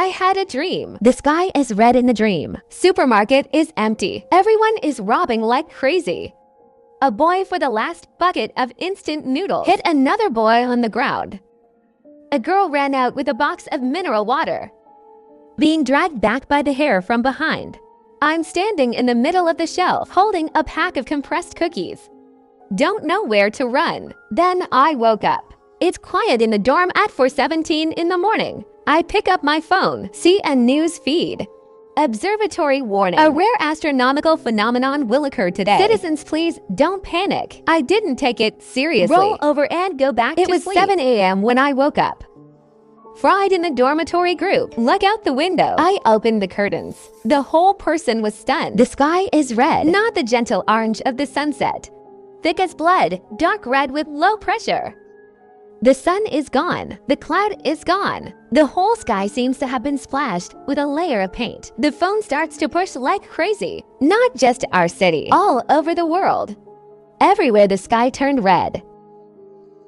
I had a dream. The sky is red in the dream. Supermarket is empty. Everyone is robbing like crazy. A boy for the last bucket of instant noodles hit another boy on the ground. A girl ran out with a box of mineral water, being dragged back by the hair from behind. I'm standing in the middle of the shelf, holding a pack of compressed cookies. Don't know where to run. Then I woke up. It's quiet in the dorm at 4:17 in the morning. I pick up my phone, see a news feed. Observatory warning. A rare astronomical phenomenon will occur today. Citizens, please don't panic. I didn't take it seriously. Roll over and go back to sleep. It was 7 a.m. when I woke up. Fried in the dormitory group. Look out the window. I opened the curtains. The whole person was stunned. The sky is red, not the gentle orange of the sunset. Thick as blood, dark red with low pressure. The sun is gone. The cloud is gone. The whole sky seems to have been splashed with a layer of paint. The phone starts to push like crazy. Not just our city, all over the world. Everywhere the sky turned red.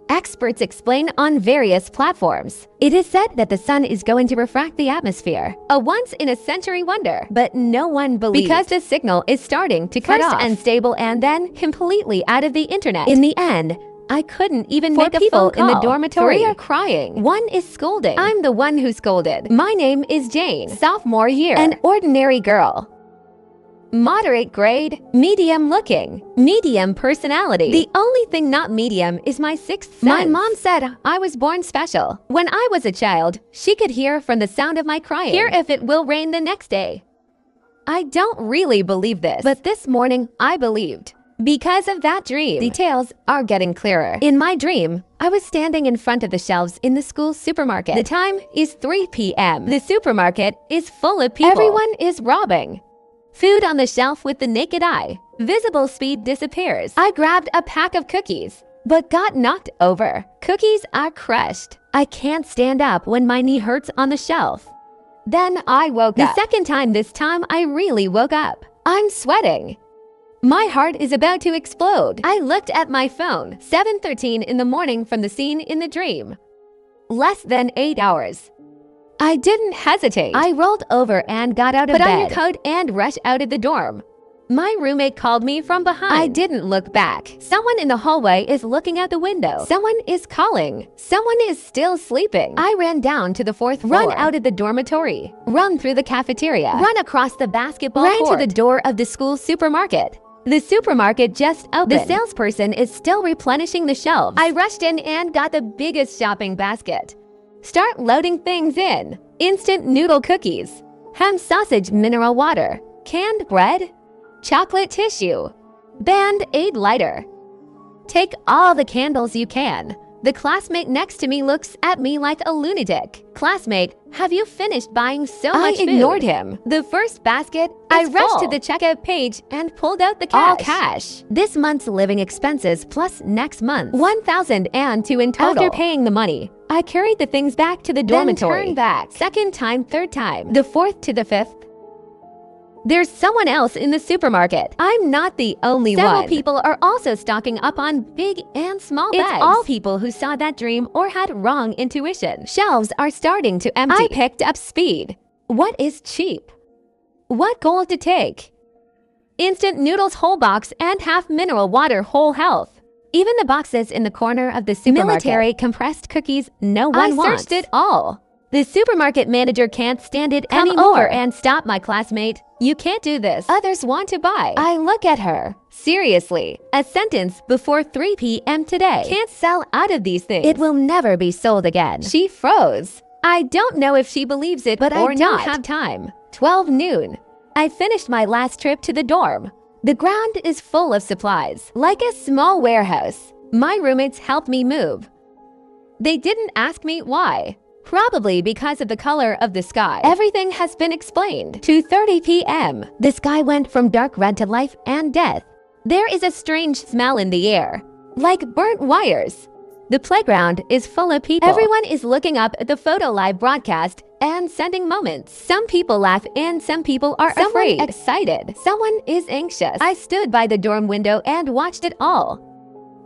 Experts explain on various platforms. It is said that the sun is going to refract the atmosphere, a once-in-a-century wonder, but no one believes, because the signal is starting to cut off. First unstable and then completely out of the internet. In the end, I couldn't even make a phone call. In the dormitory. 3 are crying. 1 is scolding. I'm the one who scolded. My name is Jane, sophomore year, an ordinary girl. Moderate grade, medium looking, medium personality. The only thing not medium is my sixth sense. My mom said I was born special. When I was a child, she could hear from the sound of my crying. Hear if it will rain the next day. I don't really believe this, but this morning I believed. Because of that dream, details are getting clearer. In my dream, I was standing in front of the shelves in the school supermarket. The time is 3 p.m. The supermarket is full of people. Everyone is robbing. Food on the shelf with the naked eye. Visible speed disappears. I grabbed a pack of cookies, but got knocked over. Cookies are crushed. I can't stand up when my knee hurts on the shelf. Then I woke up. The second time this time I really woke up. I'm sweating. My heart is about to explode. I looked at my phone. 7:13 in the morning from the scene in the dream. Less than 8 hours. I didn't hesitate. I rolled over and got out of bed. Put on your coat and rushed out of the dorm. My roommate called me from behind. I didn't look back. Someone in the hallway is looking out the window. Someone is calling. Someone is still sleeping. I ran down to the 4th floor. Run out of the dormitory. Run through the cafeteria. Run across the basketball court. Ran to the door of the school supermarket. The supermarket just opened. The salesperson is still replenishing the shelves. I rushed in and got the biggest shopping basket. Start loading things in. Instant noodle cookies, ham sausage mineral water, canned bread, chocolate tissue, Band-Aid lighter. Take all the candles you can. The classmate next to me looks at me like a lunatic. Classmate, have you finished buying so much food? I ignored him. The first basket I rushed to the checkout page and pulled out the cash. All cash. This month's living expenses plus next month. $1,002 in total. After paying the money, I carried the things back to the dormitory. Then turned back. Second time, third time. The 4th to the 5th. There's someone else in the supermarket. I'm not the only one. Several people are also stocking up on big and small bags. It's all people who saw that dream or had wrong intuition. Shelves are starting to empty. I picked up speed. What is cheap? What gold to take? Instant noodles whole box and half mineral water whole health. Even the boxes in the corner of the supermarket. Military compressed cookies no one wants. I searched it all. The supermarket manager can't stand it anymore. Come over and stop, my classmate. You can't do this. Others want to buy. I look at her. Seriously, a sentence before 3 p.m. today. Can't sell out of these things. It will never be sold again. She froze. I don't know if she believes it but I don't have time. 12 noon. I finished my last trip to the dorm. The ground is full of supplies, like a small warehouse. My roommates helped me move. They didn't ask me why. Probably because of the color of the sky. Everything has been explained. 2:30 p.m. The sky went from dark red to life and death. There is a strange smell in the air, like burnt wires. The playground is full of people. Everyone is looking up at the photo live broadcast and sending moments. Some people laugh and some people are afraid. Someone excited. Someone is anxious. I stood by the dorm window and watched it all.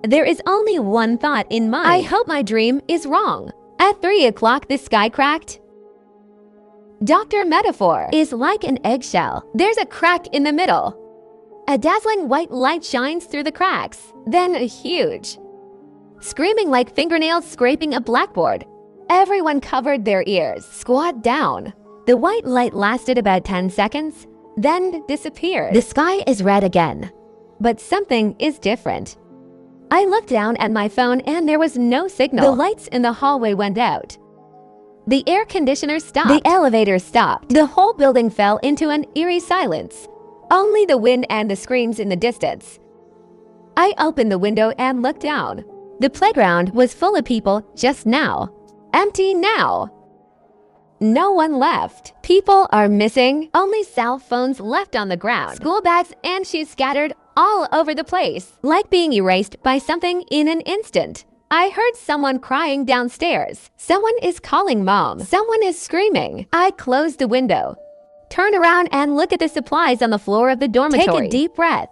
There is only one thought in mind. I hope my dream is wrong. At 3 o'clock, the sky cracked. Dr. Metaphor is like an eggshell. There's a crack in the middle. A dazzling white light shines through the cracks, then huge. Screaming like fingernails scraping a blackboard. Everyone covered their ears. Squat down. The white light lasted about 10 seconds, then disappeared. The sky is red again, but something is different. I looked down at my phone and there was no signal. The lights in the hallway went out. The air conditioner stopped. The elevator stopped. The whole building fell into an eerie silence. Only the wind and the screams in the distance. I opened the window and looked down. The playground was full of people just now. Empty now. No one left. People are missing. Only cell phones left on the ground. School bags and shoes scattered all over the place, like being erased by something in an instant. I heard someone crying downstairs. Someone is calling mom. Someone is screaming. I closed the window. Turn around and look at the supplies on the floor of the dormitory. Take a deep breath.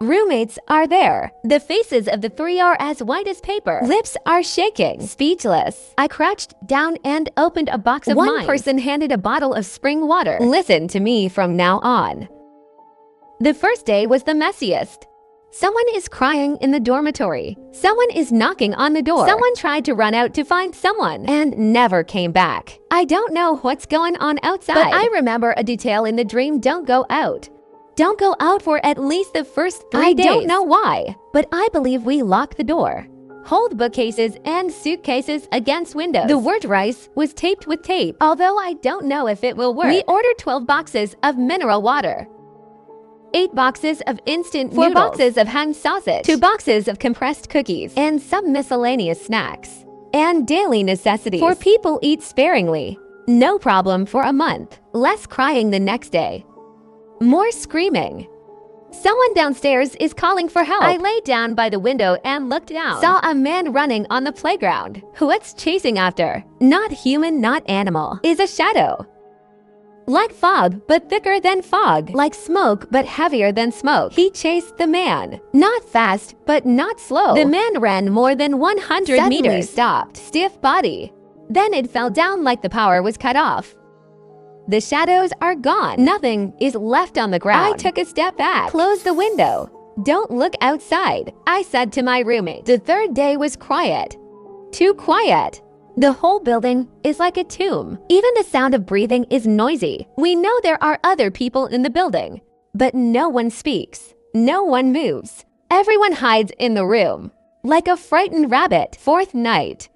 Roommates are there. The faces of the three are as white as paper. Lips are shaking. Speechless. I crouched down and opened a box of mine. One person handed a bottle of spring water. Listen to me from now on. The first day was the messiest. Someone is crying in the dormitory. Someone is knocking on the door. Someone tried to run out to find someone and never came back. I don't know what's going on outside, but I remember a detail in the dream. Don't go out. Don't go out for at least the first 3 days. I don't know why, but I believe we locked the door. Hold bookcases and suitcases against windows. The word rice was taped with tape, although I don't know if it will work. We ordered 12 boxes of mineral water. 8 boxes of instant noodles, 4 boxes of ham sausage, 2 boxes of compressed cookies, and some miscellaneous snacks. And daily necessities. 4 people eat sparingly. No problem for a month. Less crying the next day. More screaming. Someone downstairs is calling for help. I lay down by the window and looked down. Saw a man running on the playground. What's chasing after? Not human, not animal. Is a shadow. Like fog, but thicker than fog. Like smoke, but heavier than smoke. He chased the man. Not fast, but not slow. The man ran more than 100 Suddenly meters. Stopped. Stiff body. Then it fell down like the power was cut off. The shadows are gone. Nothing is left on the ground. I took a step back. Closed the window. Don't look outside, I said to my roommate. The third day was quiet. Too quiet. The whole building is like a tomb. Even the sound of breathing is noisy. We know there are other people in the building, but no one speaks. No one moves. Everyone hides in the room, like a frightened rabbit. Fourth night.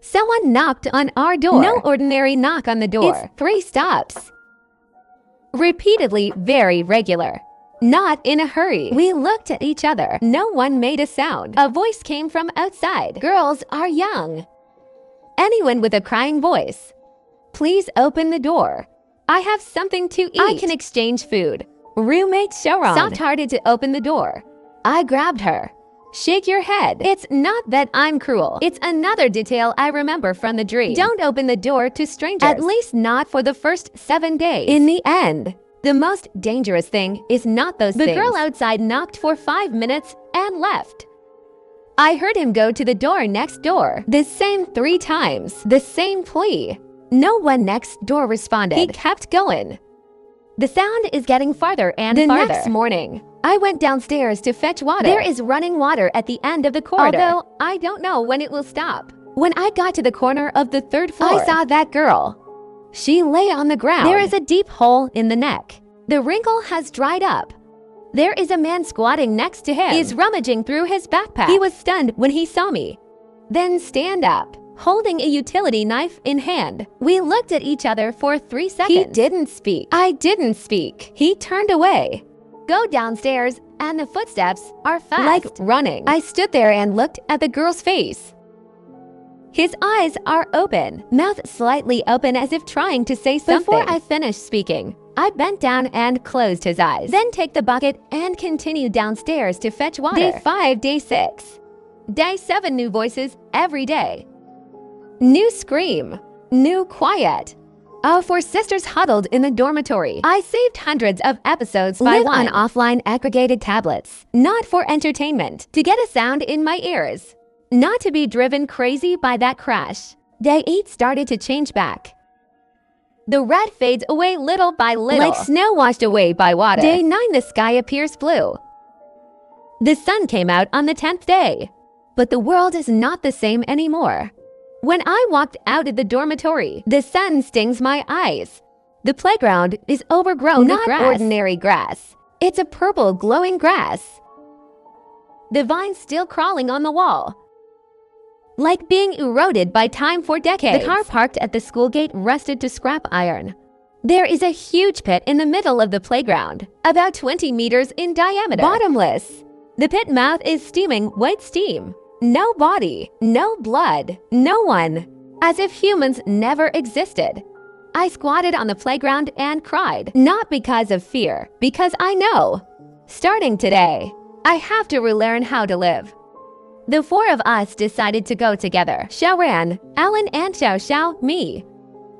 Someone knocked on our door. No ordinary knock on the door. It's 3 stops. Repeatedly, very regular. Not in a hurry. We looked at each other. No one made a sound. A voice came from outside. Girls are young. Anyone with a crying voice. Please open the door. I have something to eat. I can exchange food. Roommate Sharon soft-hearted to open the door. I grabbed her. Shake your head. It's not that I'm cruel. It's another detail I remember from the dream. Don't open the door to strangers. At least not for the first 7 days. In the end, the most dangerous thing is not those things. The girl outside knocked for 5 minutes and left. I heard him go to the door next door. The same 3 times. The same plea. No one next door responded. He kept going. The sound is getting farther and farther. The next morning, I went downstairs to fetch water. There is running water at the end of the corridor. Although I don't know when it will stop. When I got to the corner of the 3rd floor, I saw that girl. She lay on the ground. There is a deep hole in the neck. The wrinkle has dried up. There is a man squatting next to him. He's rummaging through his backpack. He was stunned when he saw me. Then stand up, holding a utility knife in hand. We looked at each other for 3 seconds. He didn't speak. I didn't speak. He turned away. Go downstairs, and the footsteps are fast. Like running. I stood there and looked at the girl's face. His eyes are open, mouth slightly open as if trying to say something. Before I finished speaking, I bent down and closed his eyes. Then take the bucket and continue downstairs to fetch water. Day 5, day 6. Day 7, new voices every day. New scream. New quiet. Our 4 sisters huddled in the dormitory. I saved hundreds of episodes by one on offline aggregated tablets. Not for entertainment. To get a sound in my ears. Not to be driven crazy by that crash. Day 8 started to change back. The red fades away little by little, like snow washed away by water. Day 9, the sky appears blue. The sun came out on the 10th day. But the world is not the same anymore. When I walked out of the dormitory, the sun stings my eyes. The playground is overgrown with grass. Not ordinary grass. It's a purple glowing grass. The vines still crawling on the wall, like being eroded by time for decades. The car parked at the school gate rusted to scrap iron. There is a huge pit in the middle of the playground, about 20 meters in diameter. Bottomless. The pit mouth is steaming white steam. No body, no blood, no one. As if humans never existed. I squatted on the playground and cried, not because of fear, because I know. Starting today, I have to relearn how to live. The 4 of us decided to go together. Xiaoran, Alan, and Xiao, me.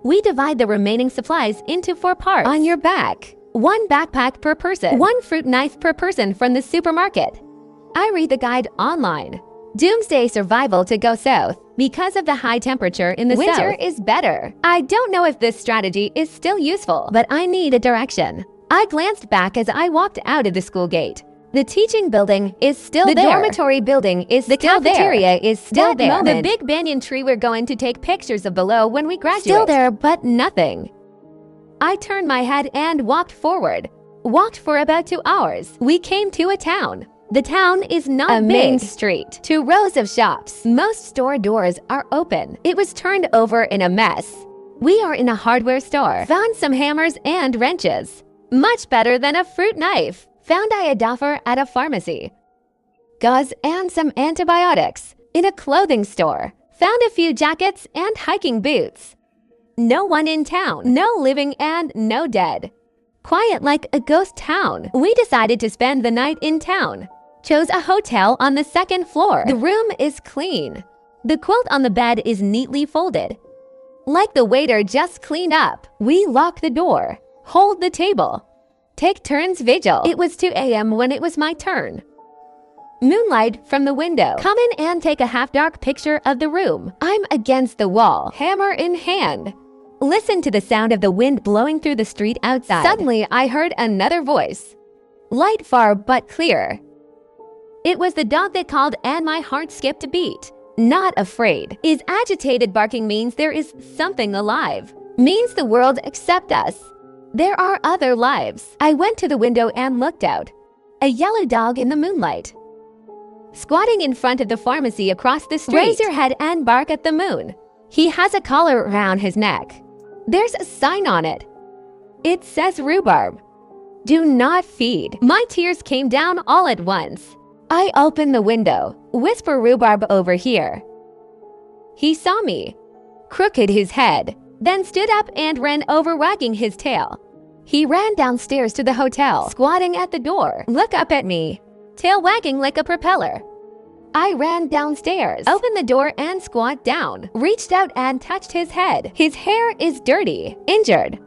We divide the remaining supplies into 4 parts. On your back, 1 backpack per person, 1 fruit knife per person from the supermarket. I read the guide online. Doomsday survival to go south because of the high temperature in the south. Winter is better. I don't know if this strategy is still useful, but I need a direction. I glanced back as I walked out of the school gate. The teaching building is still there. The dormitory building is still there. The cafeteria is still there. The big banyan tree we're going to take pictures of below when we graduate. Still there, but nothing. I turned my head and walked forward. Walked for about 2 hours. We came to a town. The town is not a main street. 2 rows of shops. Most store doors are open. It was turned over in a mess. We are in a hardware store. Found some hammers and wrenches. Much better than a fruit knife. Found a duffer at a pharmacy. Gauze and some antibiotics. In a clothing store. Found a few jackets and hiking boots. No one in town. No living and no dead. Quiet like a ghost town. We decided to spend the night in town. Chose a hotel on the 2nd floor. The room is clean. The quilt on the bed is neatly folded. Like the waiter just cleaned up. We lock the door. Hold the table. Take turns vigil. It was 2 a.m. when it was my turn. Moonlight from the window. Come in and take a half-dark picture of the room. I'm against the wall, hammer in hand. Listen to the sound of the wind blowing through the street outside. Suddenly, I heard another voice. Light, far, but clear. It was the dog that called and my heart skipped a beat. Not afraid. Is agitated barking means there is something alive. Means the world accepts us. There are other lives. I went to the window and looked out. A yellow dog in the moonlight. Squatting in front of the pharmacy across the street. Raise your head and bark at the moon. He has a collar around his neck. There's a sign on it. It says rhubarb. Do not feed. My tears came down all at once. I opened the window. Whisper rhubarb over here. He saw me. Crooked his head. Then stood up and ran over wagging his tail. He ran downstairs to the hotel, squatting at the door. Look up at me. Tail wagging like a propeller. I ran downstairs, opened the door and squat down. Reached out and touched his head. His hair is dirty, injured.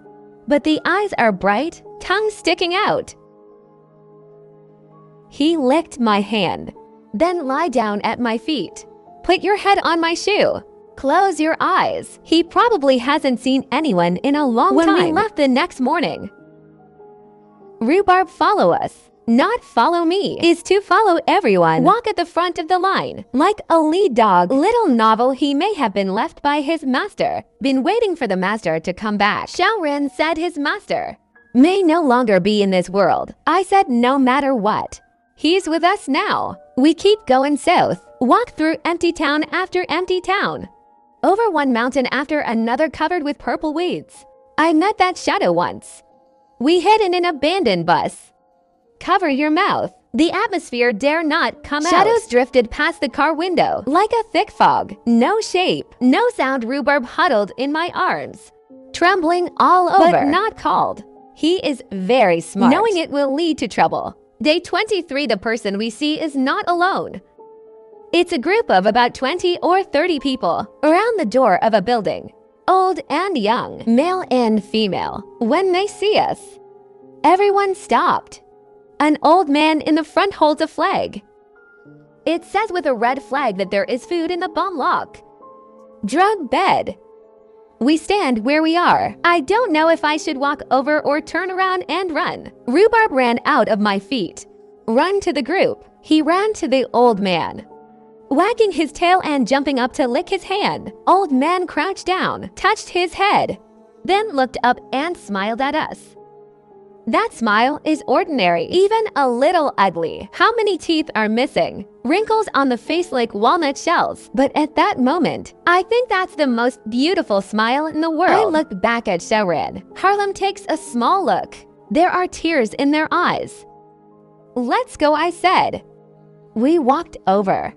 But the eyes are bright, tongue sticking out. He licked my hand. Then lie down at my feet. Put your head on my shoe. Close your eyes. He probably hasn't seen anyone in a long time. When we left the next morning. Rhubarb, follow us. Not follow me, is to follow everyone. Walk at the front of the line, like a lead dog. Little novel he may have been left by his master. Been waiting for the master to come back. Xiaoran said his master may no longer be in this world. I said no matter what. He's with us now. We keep going south. Walk through empty town after empty town. Over one mountain after another covered with purple weeds. I met that shadow once. We hid in an abandoned bus. Cover your mouth. The atmosphere dare not come out. Shadows drifted past the car window like a thick fog. No shape, no sound. Rhubarb huddled in my arms, trembling all over, but not called. He is very smart, knowing it will lead to trouble. Day 23, the person we see is not alone. It's a group of about 20 or 30 people around the door of a building. Old and young, male and female. When they see us, everyone stopped. An old man in the front holds a flag. It says with a red flag that there is food in the bomb lock. Drug bed. We stand where we are. I don't know if I should walk over or turn around and run. Rhubarb ran out of my feet. Run to the group. He ran to the old man, wagging his tail and jumping up to lick his hand. Old man crouched down, touched his head, then looked up and smiled at us. That smile is ordinary, even a little ugly. How many teeth are missing? Wrinkles on the face like walnut shells. But at that moment, I think that's the most beautiful smile in the world. I looked back at Sharon. Harlem takes a small look. There are tears in their eyes. Let's go, I said. We walked over.